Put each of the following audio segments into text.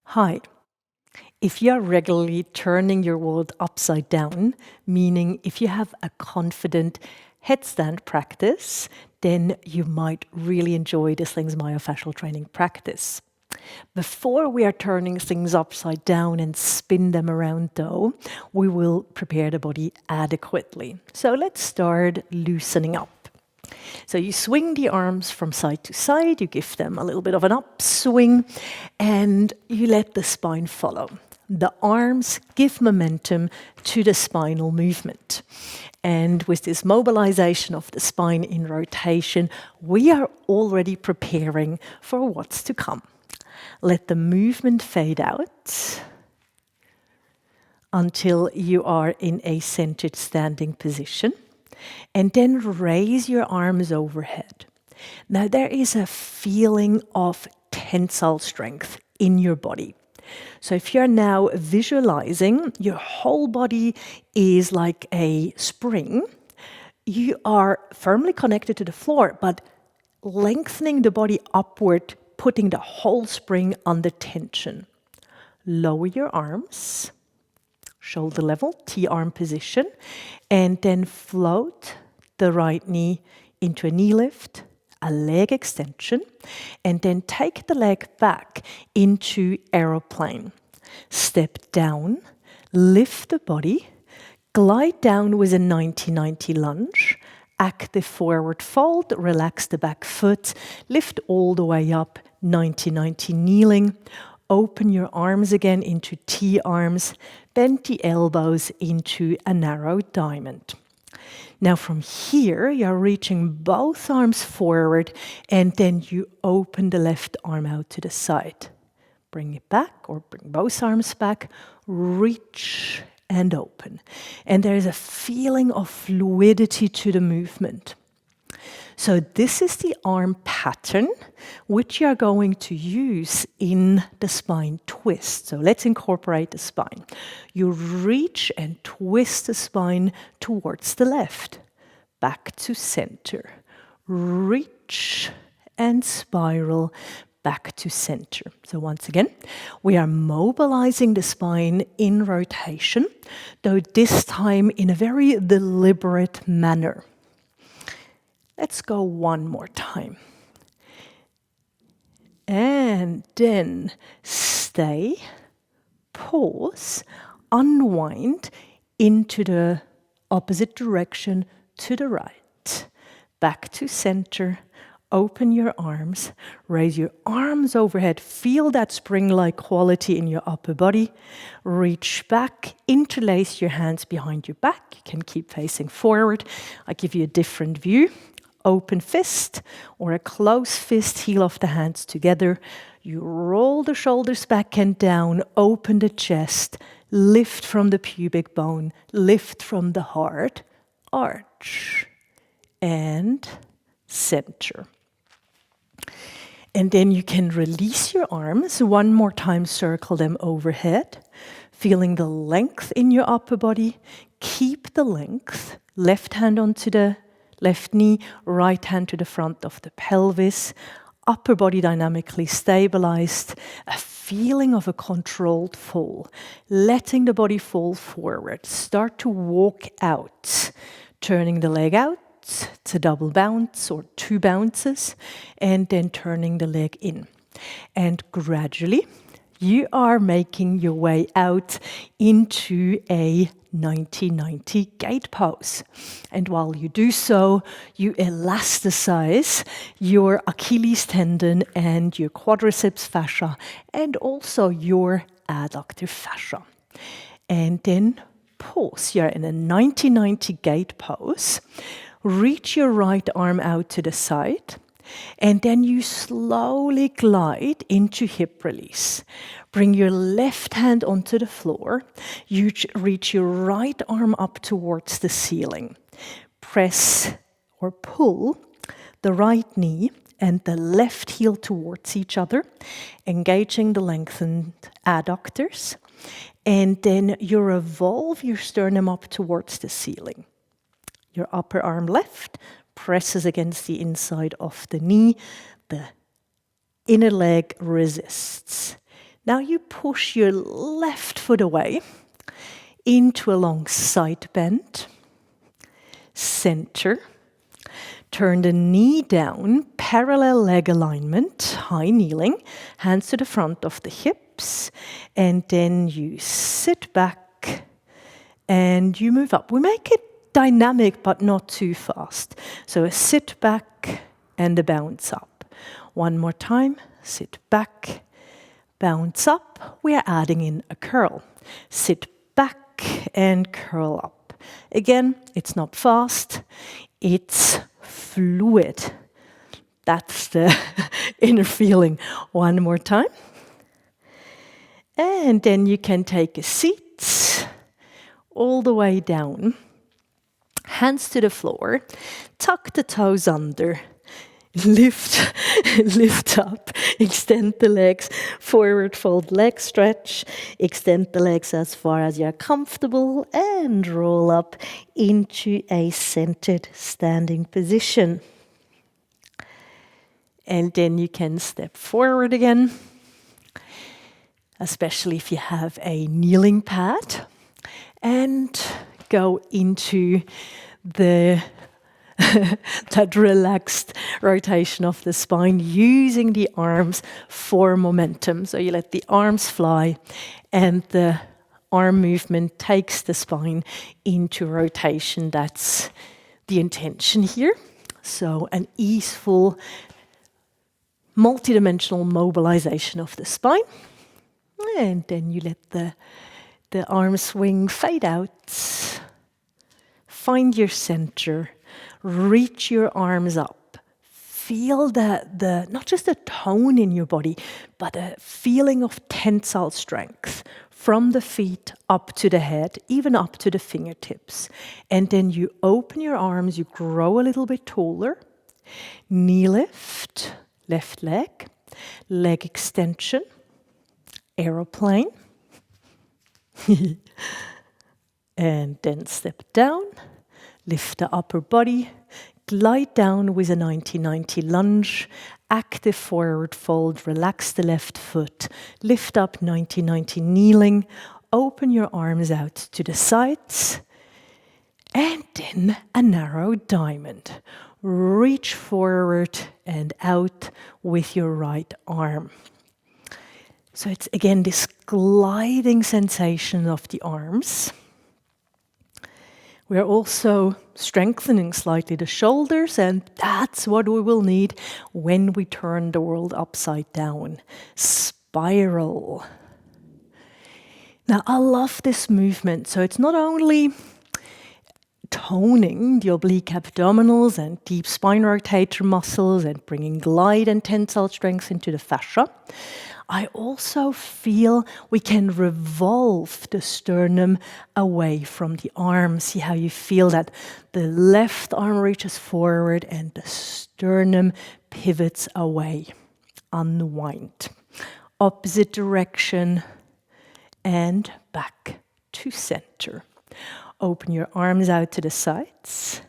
Hi. If you are regularly turning your world upside down, meaning if you have a confident headstand practice, then you might really enjoy the Slings Myofascial Training practice. Before we are turning things upside down and spin them around though, we will prepare the body adequately. So let's start loosening up. So you swing the arms from side to side, you give them a little bit of an upswing, and you let the spine follow. The arms give momentum to the spinal movement. And with this mobilization of the spine in rotation, we are already preparing for what's to come. Let the movement fade out until you are in a centered standing position. And then raise your arms overhead. Now there is a feeling of tensile strength in your body. So if you're now visualizing your whole body is like a spring, you are firmly connected to the floor, but lengthening the body upward, putting the whole spring under tension. Lower your arms. Shoulder level, T-arm position, and then float the right knee into a knee lift, a leg extension, and then take the leg back into aeroplane. Step down, lift the body, glide down with a 90-90 lunge, active forward fold, relax the back foot, lift all the way up, 90-90 kneeling. Open your arms again into T-arms, bend the elbows into a narrow diamond. Now from here, you're reaching both arms forward and then you open the left arm out to the side. Bring it back or bring both arms back, reach and open. And there's a feeling of fluidity to the movement. So this is the arm pattern which you are going to use in the spine twist. So let's incorporate the spine. You reach and twist the spine towards the left, back to center. Reach and spiral back to center. So once again, we are mobilizing the spine in rotation, though this time in a very deliberate manner. Let's go one more time. And then stay, pause, unwind into the opposite direction to the right. Back to center, open your arms, raise your arms overhead, feel that spring-like quality in your upper body. Reach back, interlace your hands behind your back. You can keep facing forward. I give you a different view. Open fist or a closed fist, heel of the hands together. You roll the shoulders back and down, open the chest, lift from the pubic bone, lift from the heart, arch, and center. And then you can release your arms. One more time, circle them overhead, feeling the length in your upper body. Keep the length, left hand onto the left knee, right hand to the front of the pelvis, upper body dynamically stabilized, a feeling of a controlled fall, letting the body fall forward. Start to walk out, turning the leg out to double bounce or two bounces, and then turning the leg in. And gradually, you are making your way out into a 90-90 gate pose. And while you do so, you elasticize your Achilles tendon and your quadriceps fascia and also your adductor fascia. And then pause. You're in a 90-90 gate pose. Reach your right arm out to the side. And then you slowly glide into hip release. Bring your left hand onto the floor. You reach your right arm up towards the ceiling. Press or pull the right knee and the left heel towards each other, engaging the lengthened adductors. And then you revolve your sternum up towards the ceiling. Your upper arm left presses against the inside of the knee. The inner leg resists. Now you push your left foot away into a long side bend, center, turn the knee down, parallel leg alignment, high kneeling, hands to the front of the hips, and then you sit back and you move up. We make it dynamic but not too fast. So a sit back and a bounce up. One more time, sit back, bounce up. We are adding in a curl. Sit back and curl up. Again, it's not fast, it's fluid. That's the inner feeling. One more time. And then you can take a seat all the way down. Hands to the floor. Tuck the toes under. Lift up, extend the legs, forward fold leg stretch, extend the legs as far as you're comfortable, and roll up into a centered standing position. And then you can step forward again, especially if you have a kneeling pad, and go into that relaxed rotation of the spine, using the arms for momentum. So you let the arms fly, and the arm movement takes the spine into rotation. That's the intention here. So an easeful, multidimensional mobilization of the spine. And then you let the arm swing fade out. Find your center. Reach your arms up. Feel the not just a tone in your body, but a feeling of tensile strength from the feet up to the head, even up to the fingertips. And then you open your arms, you grow a little bit taller. Knee lift, left leg, leg extension, aeroplane. And then step down. Lift the upper body, glide down with a 90-90 lunge, active forward fold, relax the left foot, lift up 90-90 kneeling, open your arms out to the sides, and then a narrow diamond. Reach forward and out with your right arm. So it's again this gliding sensation of the arms. We're also strengthening slightly the shoulders, and that's what we will need when we turn the world upside down. Spiral. Now, I love this movement. So it's not only toning the oblique abdominals and deep spine rotator muscles and bringing glide and tensile strength into the fascia. I also feel we can revolve the sternum away from the arm. See how you feel that the left arm reaches forward and the sternum pivots away. Unwind. Opposite direction and back to center. Open your arms out to the sides.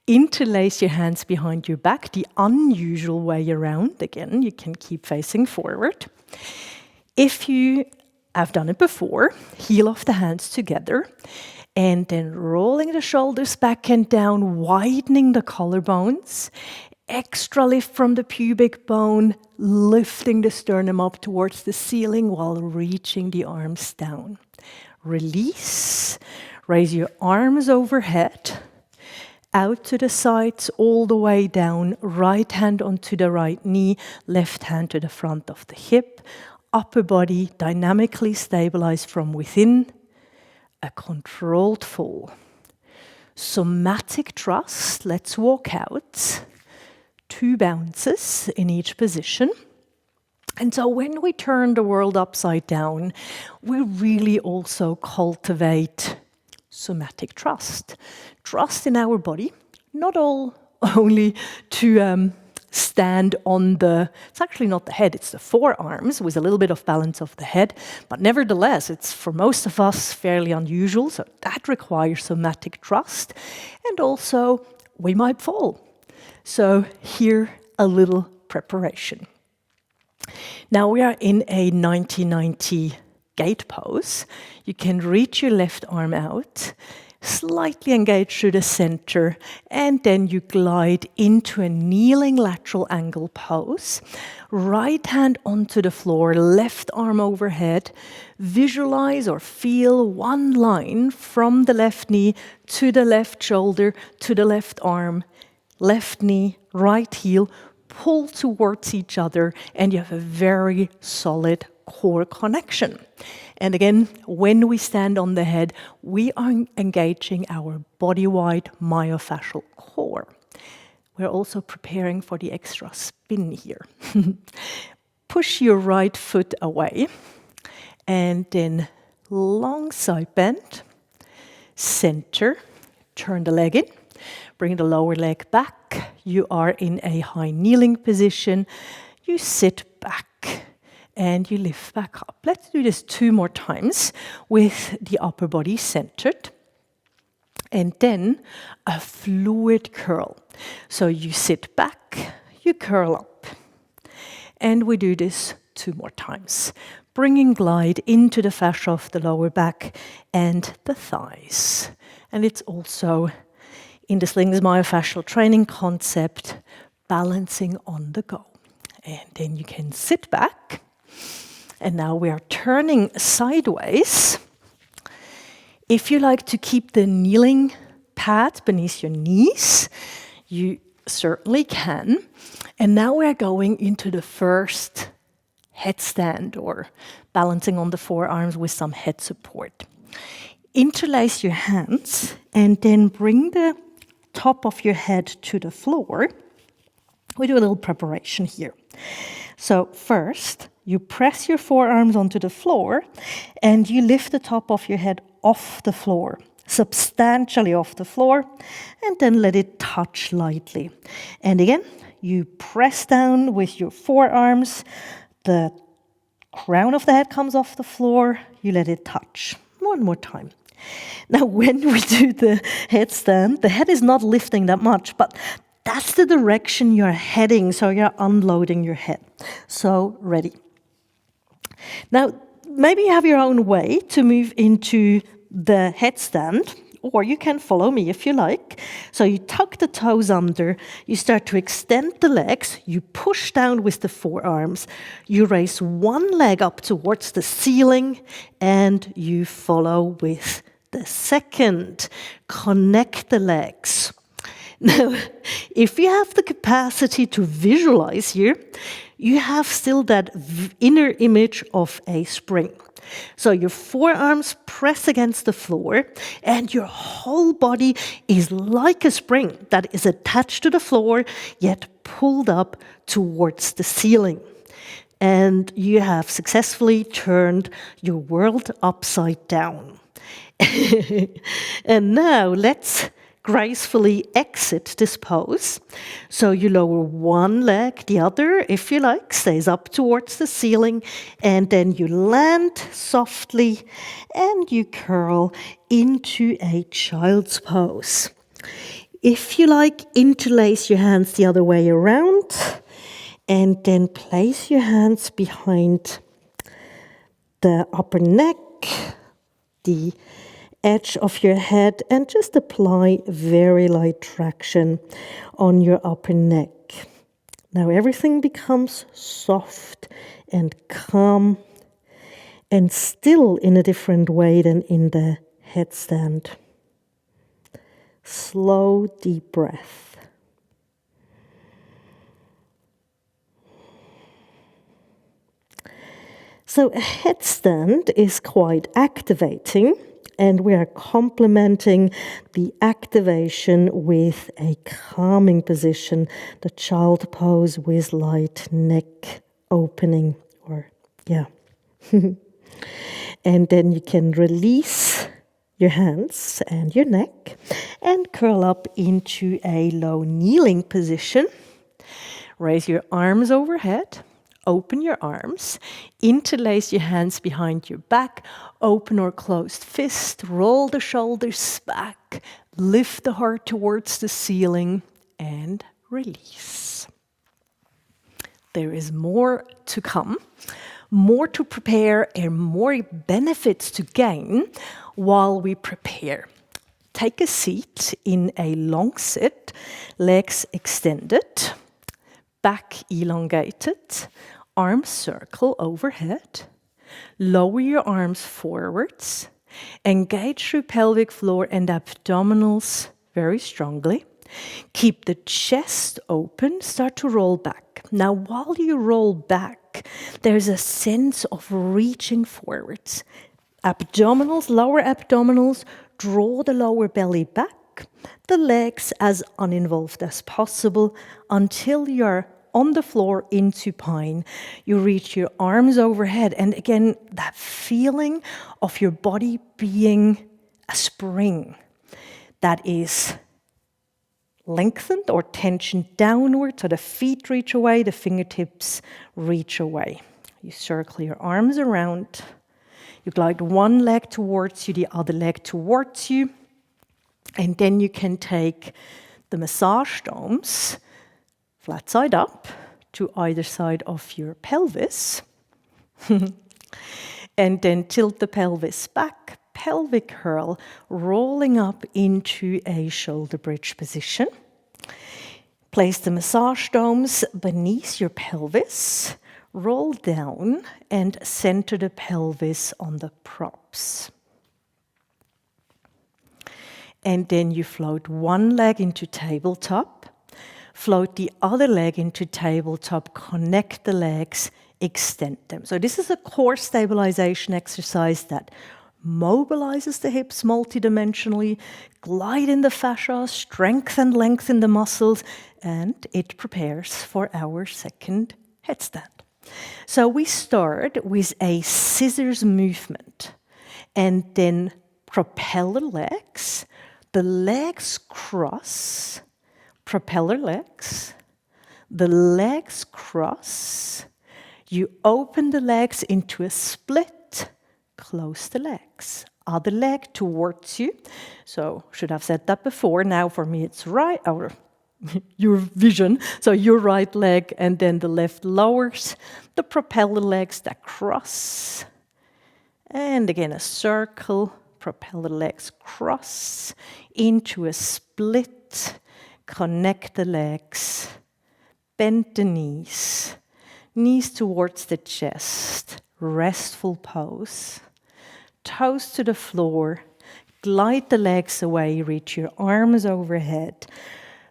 Interlace your hands behind your back, the unusual way around. Again, you can keep facing forward. If you have done it before, heel of the hands together, and then rolling the shoulders back and down, widening the collarbones. Extra lift from the pubic bone, lifting the sternum up towards the ceiling while reaching the arms down. Release. Raise your arms overhead. Out to the sides, all the way down, right hand onto the right knee, left hand to the front of the hip, upper body dynamically stabilized from within, a controlled fall. Somatic thrust, let's walk out, 2 bounces in each position. And so when we turn the world upside down, we really also cultivate somatic trust. Trust in our body, not only to stand on it's actually not the head, it's the forearms with a little bit of balance of the head, but nevertheless, it's for most of us fairly unusual, so that requires somatic trust, and also we might fall. So here, a little preparation. Now we are in a 90-90 gate pose. You can reach your left arm out, slightly engage through the center, and then you glide into a kneeling lateral angle pose. Right hand onto the floor, left arm overhead. Visualize or feel one line from the left knee to the left shoulder to the left arm, left knee, right heel, pull towards each other, and you have a very solid core connection. And again, when we stand on the head, we are engaging our body-wide myofascial core. We're also preparing for the extra spin here. Push your right foot away, and then long side bend, center, turn the leg in, bring the lower leg back. You are in a high kneeling position. You sit back and you lift back up. Let's do this 2 more times with the upper body centered. And then a fluid curl. So you sit back, you curl up. And we do this 2 more times. Bringing glide into the fascia of the lower back and the thighs. And it's also in the Slings Myofascial Training concept, balancing on the go. And then you can sit back. And now we are turning sideways. If you like to keep the kneeling pad beneath your knees, you certainly can. And now we're going into the first headstand, or balancing on the forearms with some head support. Interlace your hands and then bring the top of your head to the floor. We do a little preparation here. So first, you press your forearms onto the floor and you lift the top of your head off the floor, substantially off the floor, and then let it touch lightly. And again, you press down with your forearms, the crown of the head comes off the floor, you let it touch. One more time. Now, when we do the headstand, the head is not lifting that much, but that's the direction you're heading, so you're unloading your head. So, ready. Now, maybe you have your own way to move into the headstand, or you can follow me if you like. So you tuck the toes under, you start to extend the legs, you push down with the forearms, you raise one leg up towards the ceiling, and you follow with the second. Connect the legs. Now, if you have the capacity to visualize here, you have still that inner image of a spring. So your forearms press against the floor, and your whole body is like a spring that is attached to the floor, yet pulled up towards the ceiling. And you have successfully turned your world upside down. And now let's gracefully exit this pose. So you lower one leg, the other, if you like, stays up towards the ceiling, and then you land softly and you curl into a child's pose. If you like, interlace your hands the other way around, and then place your hands behind the upper neck, the edge of your head, and just apply very light traction on your upper neck. Now everything becomes soft and calm and still in a different way than in the headstand. Slow, deep breath. So a headstand is quite activating, and we are complementing the activation with a calming position, the child pose with light neck opening, And then you can release your hands and your neck and curl up into a low kneeling position. Raise your arms overhead. Open your arms, interlace your hands behind your back, open or closed fist, roll the shoulders back, lift the heart towards the ceiling, and release. There is more to come, more to prepare, and more benefits to gain while we prepare. Take a seat in a long sit, legs extended, back elongated, arms circle overhead. Lower your arms forwards. Engage through pelvic floor and abdominals very strongly. Keep the chest open, start to roll back. Now, while you roll back, there's a sense of reaching forwards. Abdominals, lower abdominals, draw the lower belly back, the legs as uninvolved as possible until you're on the floor in supine. You reach your arms overhead, and again, that feeling of your body being a spring that is lengthened or tensioned downward, so the feet reach away, the fingertips reach away. You circle your arms around. You glide one leg towards you, the other leg towards you, and then you can take the massage domes flat side up to either side of your pelvis. And then tilt the pelvis back, pelvic curl, rolling up into a shoulder bridge position. Place the massage domes beneath your pelvis, roll down and center the pelvis on the props. And then you float one leg into tabletop, float the other leg into tabletop, connect the legs, extend them. So this is a core stabilization exercise that mobilizes the hips multidimensionally, glide in the fascia, strengthen, lengthen the muscles, and it prepares for our second headstand. So we start with a scissors movement and then propeller legs. The legs cross, propeller legs, the legs cross, you open the legs into a split, close the legs, other leg towards you. So should have said that before, now for me it's right, or your vision, so your right leg and then the left lowers, the propeller legs that cross, and again a circle, propeller legs cross into a split, connect the legs, bend the knees, knees towards the chest, restful pose, toes to the floor, glide the legs away, reach your arms overhead,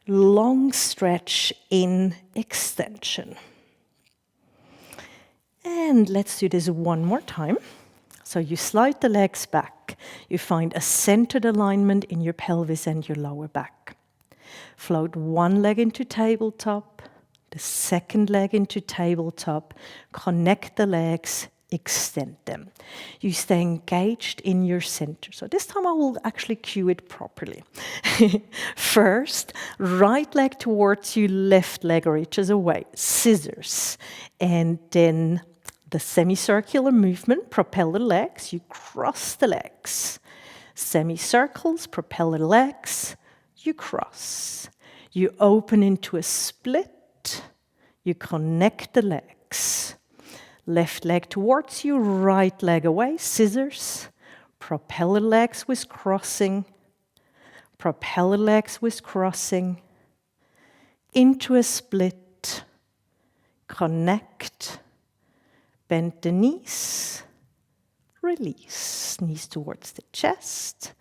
long stretch in extension. And let's do this one more time. So you slide the legs back. You find a centered alignment in your pelvis and your lower back. Float one leg into tabletop, the second leg into tabletop, connect the legs, extend them. You stay engaged in your center. So this time I will actually cue it properly. First, right leg towards you, left leg reaches away, scissors. And then the semicircular movement, propeller legs, you cross the legs. Semicircles, propeller legs, you cross. You open into a split, you connect the legs. Left leg towards you, right leg away, scissors. Propeller legs with crossing. Propeller legs with crossing. Into a split. Connect. Bend the knees. Release. Knees towards the chest.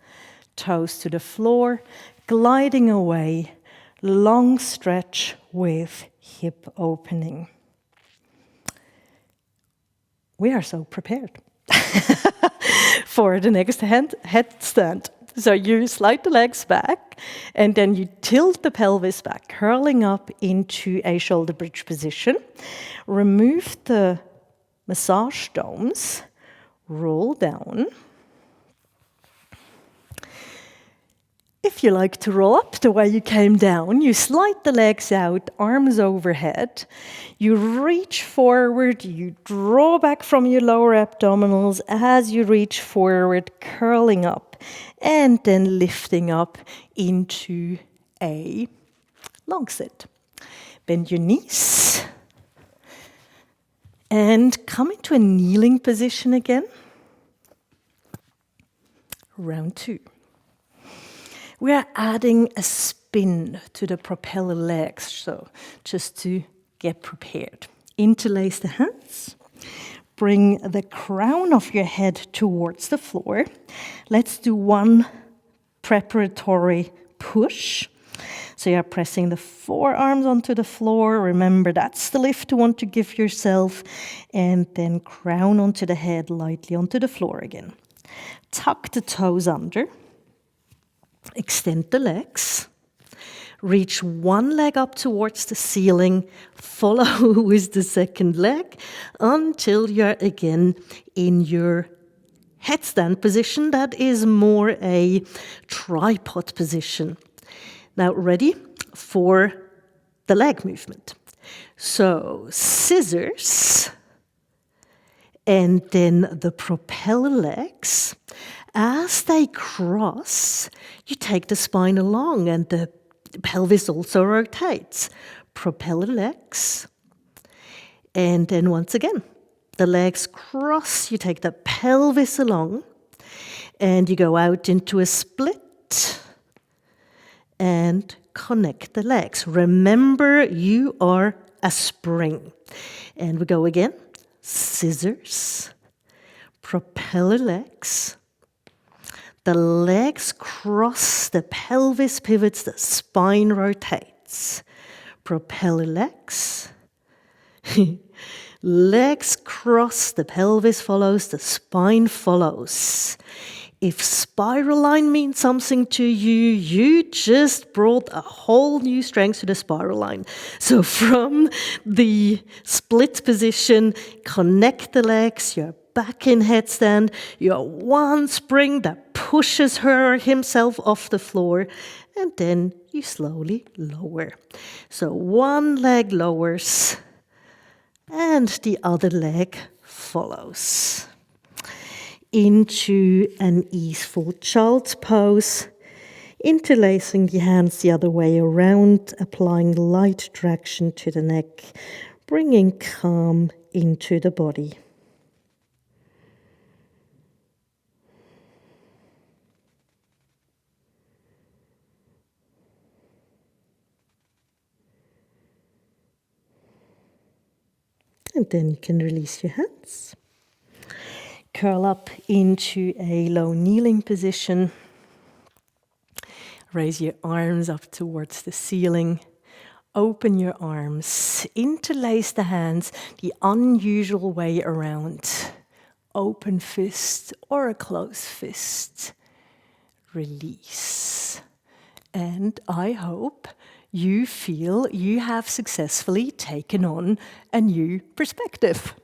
Toes to the floor. Gliding away. Long stretch with hip opening. We are so prepared for the next headstand. So you slide the legs back, and then you tilt the pelvis back, curling up into a shoulder bridge position. Remove the massage domes, roll down. If you like to roll up the way you came down, you slide the legs out, arms overhead. You reach forward, you draw back from your lower abdominals as you reach forward, curling up, and then lifting up into a long sit. Bend your knees, And come into a kneeling position again. Round 2. We are adding a spin to the propeller legs, so just to get prepared. Interlace the hands. Bring the crown of your head towards the floor. Let's do one preparatory push. So you're pressing the forearms onto the floor. Remember, that's the lift you want to give yourself. And then crown onto the head, lightly onto the floor again. Tuck the toes under. Extend the legs. Reach one leg up towards the ceiling. Follow with the second leg until you're again in your headstand position. That is more a tripod position. Now, ready for the leg movement. So, scissors, and then the propeller legs. As they cross, you take the spine along and the pelvis also rotates. Propeller legs. And then once again, the legs cross, you take the pelvis along, and you go out into a split and connect the legs. Remember, you are a spring. And we go again. Scissors, propeller legs. The legs cross, the pelvis pivots, the spine rotates. Propeller legs. Legs cross, the pelvis follows, the spine follows. If spiral line means something to you, you just brought a whole new strength to the spiral line. So from the split position, connect the legs, you're back in headstand, you're one spring that pushes her or himself off the floor, and then you slowly lower. So one leg lowers, and the other leg follows. Into an easeful child's pose, interlacing the hands the other way around, applying light traction to the neck, bringing calm into the body. And then you can release your hands. Curl up into a low kneeling position. Raise your arms up towards the ceiling. Open your arms. Interlace the hands the unusual way around. Open fist or a closed fist. Release. And I hope you feel you have successfully taken on a new perspective.